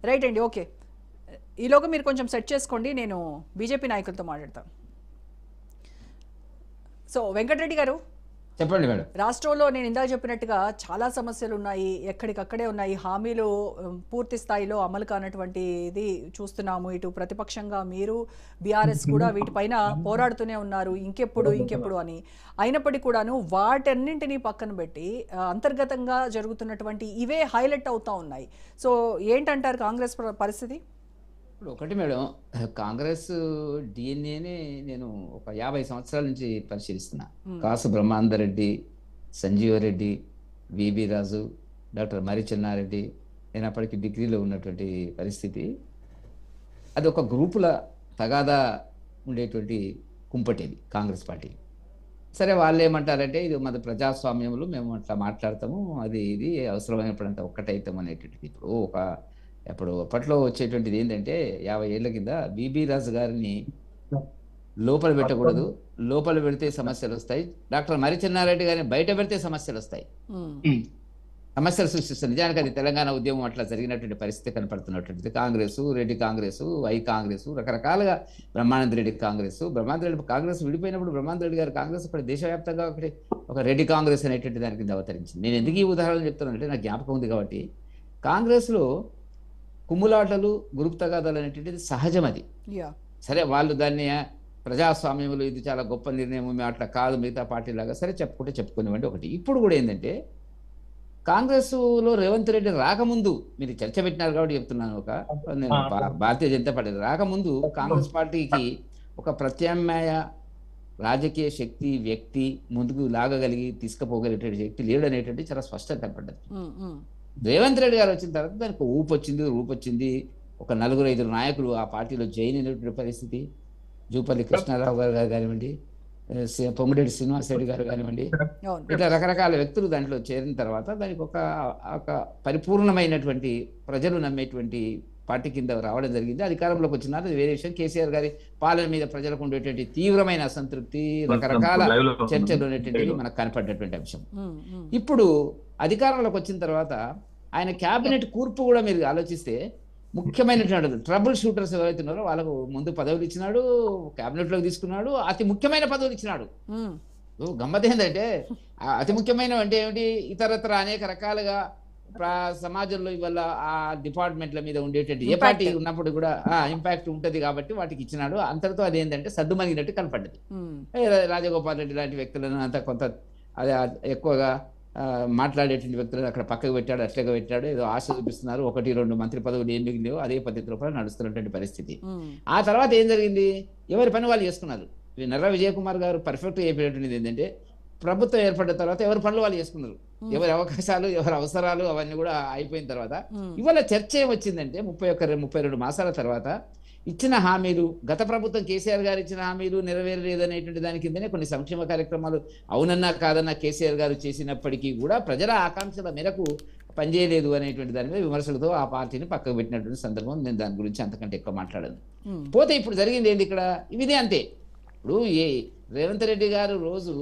Right అండి, okay. ఈలోగా మీరు కొంచెం సెట్ చేసుకోండి, నేను బీజేపీ నాయకులతో మాట్లాడతాను. సో వెంకటరెడ్డి గారు, చెప్పండి మేడం. రాష్ట్రంలో నేను ఇందాక చెప్పినట్టుగా చాలా సమస్యలు ఉన్నాయి, ఎక్కడికక్కడే ఉన్నాయి. హామీలు పూర్తి స్థాయిలో అమలు కానటువంటి ఇది చూస్తున్నాము. ఇటు ప్రతిపక్షంగా మీరు, బీఆర్ఎస్ కూడా వీటిపైన పోరాడుతూనే ఉన్నారు, ఇంకెప్పుడు ఇంకెప్పుడు అని. అయినప్పటికీ కూడాను వాటన్నింటినీ పక్కన పెట్టి అంతర్గతంగా జరుగుతున్నటువంటి ఇవే హైలైట్ అవుతా ఉన్నాయి. సో ఏంటంటారు కాంగ్రెస్ పరిస్థితి? ఇప్పుడు ఒకటి మేడం, కాంగ్రెస్ డిఎన్ఏని నేను ఒక 50 సంవత్సరాల నుంచి పరిశీలిస్తున్నా. కాసు బ్రహ్మానందరెడ్డి, సంజీవరెడ్డి, విబి రాజు, డాక్టర్ మరి చెన్నారెడ్డి, నేను అప్పటికి డిగ్రీలో ఉన్నటువంటి పరిస్థితి. అది ఒక గ్రూపుల తగాదా ఉండేటువంటి కుంపటేది కాంగ్రెస్ పార్టీ. సరే, వాళ్ళు ఏమంటారంటే ఇది మన ప్రజాస్వామ్యంలో మేము అట్లా మాట్లాడతాము, అది ఇది అవసరమైనప్పుడంతా ఒక్కటైతాం అనేటువంటిది. ఇప్పుడు అప్పట్లో వచ్చేటువంటిది ఏంటంటే 50 ఏళ్ల కింద బిబి రాజు గారిని లోపల పెట్టకూడదు, లోపల పెడితే సమస్యలు వస్తాయి. డాక్టర్ మరి చెన్నారెడ్డి గారిని బయట పెడితే సమస్యలు వస్తాయి, సమస్యలు సృష్టిస్తుంది. నిజానికి అది తెలంగాణ ఉద్యమం అట్లా జరిగినటువంటి పరిస్థితి కనపడుతున్నటువంటిది. కాంగ్రెస్, రెడ్డి కాంగ్రెస్, వై కాంగ్రెస్, రకరకాలుగా బ్రహ్మానంద రెడ్డి కాంగ్రెస్ విడిపోయినప్పుడు బ్రహ్మానంద రెడ్డి గారు కాంగ్రెస్ ఒకటి దేశవ్యాప్తంగా ఒక రెడ్డి కాంగ్రెస్ అనేటువంటి దాని కింద అవతరించింది. నేను ఎందుకు ఈ ఉదాహరణలు చెప్తున్నానంటే నాకు జ్ఞాపకం ఉంది కాబట్టి. కాంగ్రెస్లో కుమ్ములాటలు, గ్రూప్ తగాదాలు అనేటువంటిది సహజం. అది సరే, వాళ్ళు దాన్ని ప్రజాస్వామ్యంలో ఇది చాలా గొప్ప నిర్ణయం, మేము అట్లా కాదు మిగతా పార్టీ లాగా, సరే చెప్పుకునేవండి ఒకటి. ఇప్పుడు కూడా ఏంటంటే కాంగ్రెస్లో రేవంత్ రెడ్డి రాకముందు, మీరు చర్చ పెట్టినారు కాబట్టి చెప్తున్నాను, నేను భారతీయ జనతా పార్టీ రాకముందు కాంగ్రెస్ పార్టీకి ఒక ప్రత్యామ్నాయ రాజకీయ శక్తి, వ్యక్తి ముందుకు లాగగలిగి తీసుకుపోగలిగేటువంటి శక్తి లేడు అనేటువంటి చాలా స్పష్టత కనపడ్డది. రేవంత్ రెడ్డి గారు వచ్చిన తర్వాత దానికి రూపొచ్చింది. ఒక 4-5 నాయకులు ఆ పార్టీలో జాయిన్ అయినటువంటి పరిస్థితి. జూపల్లి కృష్ణారావు గారు కానివ్వండి, పొంగులేటి శ్రీనివాసరెడ్డి గారు కానివ్వండి, ఇట్లా రకరకాల వ్యక్తులు దాంట్లో చేరిన తర్వాత దానికి ఒక పరిపూర్ణమైనటువంటి ప్రజలు నమ్మేటువంటి పార్టీ కింద రావడం జరిగింది. అధికారంలోకి వచ్చినారు, అది వేరే విషయం. కేసీఆర్ గారి పాలన మీద ప్రజలకు ఉండేటువంటి తీవ్రమైన అసంతృప్తి, రకరకాల చర్చలు అనేటువంటివి మనకు కనపడ్డటువంటి అంశం. ఇప్పుడు అధికారంలోకి వచ్చిన తర్వాత ఆయన క్యాబినెట్ కూర్పు కూడా మీరు ఆలోచిస్తే ముఖ్యమైనటువంటి ట్రబుల్ షూటర్స్ ఎవరైతున్నారో వాళ్ళకు ముందు పదవులు ఇచ్చినాడు, క్యాబినెట్లోకి తీసుకున్నాడు, అతి ముఖ్యమైన పదవులు ఇచ్చినాడు. గమ్మత్ ఏంటంటే అతి ముఖ్యమైన అంటే ఏమిటి, ఇతరత్ర అనేక రకాలుగా సమాజంలో ఇవాళ ఆ డిపార్ట్మెంట్ల మీద ఉండేటువంటి ఏ పార్టీ ఉన్నప్పుడు కూడా ఇంపాక్ట్ ఉంటది కాబట్టి వాటికి ఇచ్చినాడు. అంతటితో అదేంటంటే సద్దుమణిగినట్టు కనపడ్డది. రాజగోపాల్ రెడ్డి లాంటి వ్యక్తులను అంత కొంత అదే ఎక్కువగా మాట్లాడేటువంటి వ్యక్తులను అక్కడ పక్కకు పెట్టాడు, అట్లాగా పెట్టాడు, ఏదో ఆశ చూపిస్తున్నారు. 1-2 మంత్రి పదవులు ఏం మిగిలేవు, అదే పద్ధతిలో నడుస్తున్నటువంటి పరిస్థితి. ఆ తర్వాత ఏం జరిగింది, ఎవరి పని వాళ్ళు చేసుకున్నారు. నర్రా విజయ్ కుమార్ గారు పర్ఫెక్ట్గా చెప్పేటువంటిది ఏంటంటే ప్రభుత్వం ఏర్పడిన తర్వాత ఎవరి పనులు వాళ్ళు చేసుకున్నారు, ఎవరి అవకాశాలు, ఎవరి అవసరాలు అవన్నీ కూడా అయిపోయిన తర్వాత ఇవాళ చర్చ ఏమొచ్చిందంటే 32 మాసాల తర్వాత ఇచ్చిన హామీలు, గత ప్రభుత్వం కేసీఆర్ గారు ఇచ్చిన హామీలు నెరవేరలేదు అనేటువంటి దాని కిందనే కొన్ని సంక్షేమ కార్యక్రమాలు అవునన్నా కాదన్నా కేసీఆర్ గారు చేసినప్పటికీ కూడా ప్రజల ఆకాంక్షల మేరకు పనిచేయలేదు అనేటువంటి దాని మీద విమర్శలతో ఆ పార్టీని పక్కకు పెట్టినటువంటి సందర్భం. నేను దాని గురించి అంతకంటే ఎక్కువ మాట్లాడను. పోతే ఇప్పుడు జరిగింది ఏంటి ఇక్కడ, ఇదే అంతే. ఇప్పుడు రేవంత్ రెడ్డి గారు రోజు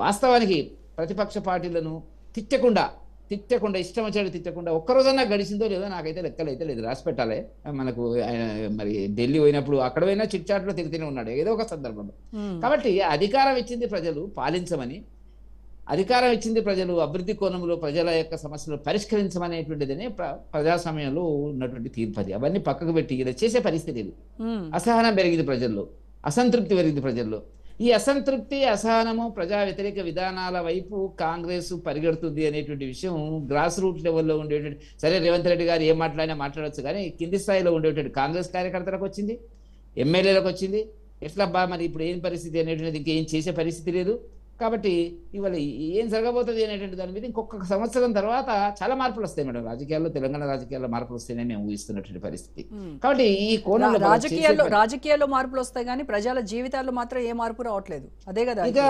వాస్తవానికి ప్రతిపక్ష పార్టీలను తిట్టకుండా ఇష్టం వచ్చాడు తిట్టకుండా ఒక్కరోజన్నా గడిచిందో లేదో నాకైతే లెక్కలైతే లేదు. రాసి పెట్టాలి మనకు. మరి ఢిల్లీ పోయినప్పుడు అక్కడ పోయినా చిట్చాట్లో తిరుగుతూనే ఉన్నాడు ఏదో ఒక సందర్భంలో. కాబట్టి అధికారం ఇచ్చింది ప్రజలు పాలించమని, అధికారం ఇచ్చింది ప్రజలు అభివృద్ధి కోణంలో ప్రజల యొక్క సమస్యలు పరిష్కరించమనేటువంటిదినే ప్రజాస్వామ్యంలో ఉన్నటువంటి తీర్పది. అవన్నీ పక్కకు పెట్టి ఇలా చేసే పరిస్థితి లేదు. అసహనం పెరిగింది ప్రజల్లో, అసంతృప్తి పెరిగింది ప్రజల్లో. ఈ అసంతృప్తి, అసహనము, ప్రజా వ్యతిరేక విధానాల వైపు కాంగ్రెస్ పరిగెడుతుంది అనేటువంటి విషయం గ్రాస్ రూట్ లెవెల్లో ఉండేటువంటి, సరే రేవంత్ రెడ్డి గారు ఏం మాట్లాడవచ్చు కానీ కింది స్థాయిలో ఉండేటువంటి కాంగ్రెస్ కార్యకర్తలకు వచ్చింది, ఎమ్మెల్యేలకు వచ్చింది. ఎట్లా మరి ఇప్పుడు ఏం పరిస్థితి అనేటువంటిది ఇంకేం చేసే పరిస్థితి లేదు. కాబట్టి ఇవాళ ఏం జరగబోతుంది అనేటువంటి దాని మీద ఇంకొక సంవత్సరం తర్వాత చాలా మార్పులు వస్తాయి మేడం రాజకీయాల్లో. తెలంగాణ రాజకీయాల్లో మార్పులు వస్తాయని మేము ఊహిస్తున్నటువంటి పరిస్థితి. కాబట్టి ఈ కోణంలో రాజకీయాల్లో మార్పులు వస్తాయి కానీ ప్రజల జీవితాల్లో మాత్రం ఏ మార్పు రావట్లేదు. అదే కదా ఇక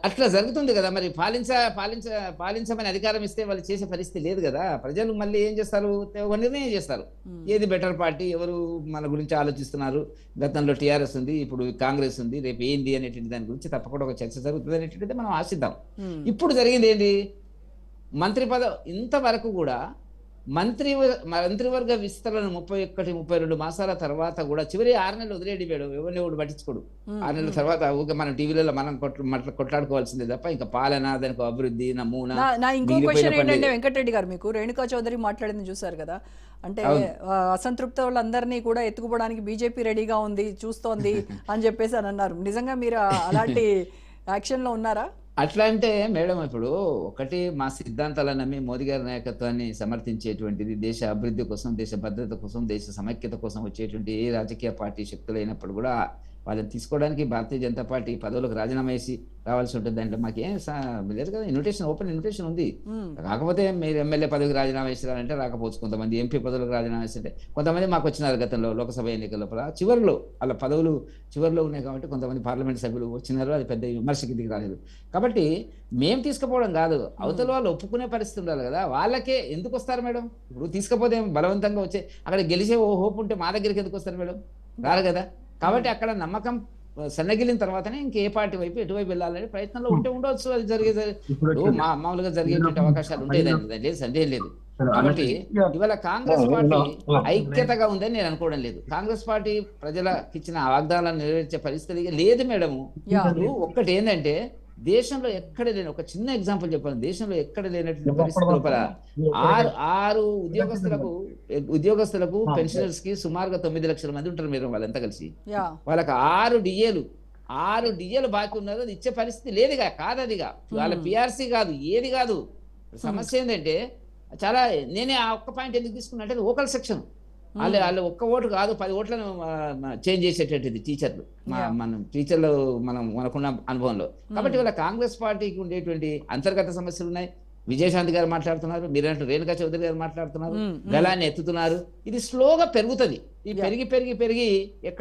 అట్లా జరుగుతుంది కదా. మరి పాలించమని అధికారం ఇస్తే వాళ్ళు చేసే పరిస్థితి లేదు కదా. ప్రజలు మళ్ళీ ఏం చేస్తారు, ఒక నిర్ణయం చేస్తారు, ఏది బెటర్ పార్టీ, ఎవరు మన గురించి ఆలోచిస్తున్నారు. గతంలో టీఆర్ఎస్ ఉంది, ఇప్పుడు కాంగ్రెస్ ఉంది, రేపు ఏంది అనేటువంటి దాని గురించి తప్పకుండా ఒక చర్చ జరుగుతుంది అనేటువంటిది మనం ఆశిద్దాం. ఇప్పుడు జరిగింది ఏంటి, మంత్రి పదవి ఇంతవరకు కూడా మంత్రివర్గ విస్తరణ 31-32 మాసాల తర్వాత కూడా చివరి 6 నెలలు వదిలేడి మేడం, ఎవరిని కూడా పట్టించుకోడు. 6 నెలల తర్వాత ఊరికే మనం టీవీలలో మనం కొట్లాడుకోవాల్సిందే తప్ప ఇంకా పాలన, దానికి అభివృద్ధి, నమూనా, నా ఇంకో మిగిలిపోయిన క్వశ్చన్ పని ఏంటంటే లేదు. వెంకటరెడ్డి గారు, మీకు రేణుకా చౌదరి మాట్లాడింది చూసారు కదా, అంటే అవును. అసంతృప్త వాళ్ళందరినీ కూడా ఎత్తుకుపోవడానికి బీజేపీ రెడీగా ఉంది, చూస్తోంది అని చెప్పేసి అని అన్నారు. నిజంగా మీరు అలాంటి యాక్షన్ లో ఉన్నారా? అట్లా అంటే మేడం, ఇప్పుడు ఒకటి మా సిద్ధాంతాలను నమ్మి మోదీ గారి నాయకత్వాన్ని సమర్థించేటువంటిది, దేశ అభివృద్ధి కోసం, దేశ భద్రత కోసం, దేశ సమైక్యత కోసం వచ్చేటువంటి ఏ రాజకీయ పార్టీ శక్తులైనప్పుడు కూడా వాళ్ళని తీసుకోవడానికి భారతీయ జనతా పార్టీ పదవులకు రాజీనామా చేసి రావాల్సి ఉంటుంది. దాంట్లో మాకేం లేదు కదా, ఇన్విటేషన్, ఓపెన్ ఇన్విటేషన్ ఉంది. కాకపోతే మీరు ఎమ్మెల్యే పదవికి రాజీనామా చేసినారంటే రాకపోవచ్చు, కొంతమంది ఎంపీ పదవులకు రాజీనామా చేస్తే, కొంతమంది మాకు వచ్చినారు గతంలో లోకసభ ఎన్నికల చివరిలో వాళ్ళ పదవులు చివరిలో ఉన్నాయి కాబట్టి కొంతమంది పార్లమెంట్ సభ్యులు వచ్చినారు, అది పెద్ద విమర్శ కిందికి రాలేదు. కాబట్టి మేము తీసుకుపోవడం కాదు, అవతల వాళ్ళు ఒప్పుకునే పరిస్థితి ఉండాలి కదా. వాళ్ళకే ఎందుకు వస్తారు మేడం? ఇప్పుడు తీసుకపోతే బలవంతంగా వచ్చే అక్కడ గెలిచే హోప్ ఉంటే మా దగ్గరికి ఎందుకు వస్తారు మేడం? రారు కదా. కాబట్టి అక్కడ నమ్మకం సన్నగిలిన తర్వాతనే ఇంకే పార్టీ వైపు ఎటువైపు వెళ్ళాలనే ప్రయత్నంలో ఉంటే ఉండవచ్చు. అది మామూలుగా జరిగేటువంటి అవకాశాలు ఉంటాయి, దాని లేదు, సందేహం లేదు. కాబట్టి ఇవాళ కాంగ్రెస్ పార్టీ ఐక్యతగా ఉందని నేను అనుకోవడం లేదు. కాంగ్రెస్ పార్టీ ప్రజలకు ఇచ్చిన వాగ్దానాలను నెరవేర్చే పరిస్థితి లేదు మేడము. ఒక్కటి ఏంటంటే, దేశంలో ఎక్కడ లేని, ఒక చిన్న ఎగ్జాంపుల్ చెప్పాను, దేశంలో ఎక్కడ లేనటువంటి పరిస్థితి లోపల ఆరు ఉద్యోగస్తులకు పెన్షనర్స్ కి సుమారుగా 9 లక్షల మంది ఉంటారు మీరు, వాళ్ళంతా కలిసి వాళ్ళకి 6 డిఏలు బాకీ ఉన్నారు. అది ఇచ్చే పరిస్థితి లేదుగా, కాదదిగా వాళ్ళ పిఆర్సీ కాదు, ఏది కాదు. సమస్య ఏంటంటే, చాలా నేనే ఆ ఒక్క పాయింట్ ఎందుకు తీసుకున్నా అంటే, లోకల్ సెక్షన్ వాళ్ళు ఒక్క ఓటు కాదు 10 ఓట్లను చేంజ్ చేసేటటువంటిది టీచర్లు, మనకున్న అనుభవంలో. కాబట్టి వాళ్ళ కాంగ్రెస్ పార్టీకి ఉండేటువంటి అంతర్గత సమస్యలు ఉన్నాయి. విజయశాంతి గారు మాట్లాడుతున్నారు, మీరంటూ రేణుకా చౌదరి గారు మాట్లాడుతున్నారు, గలాన్ని ఎత్తుతున్నారు. ఇది స్లోగా పెరుగుతుంది. ఈ పెరిగి ఎక్కడ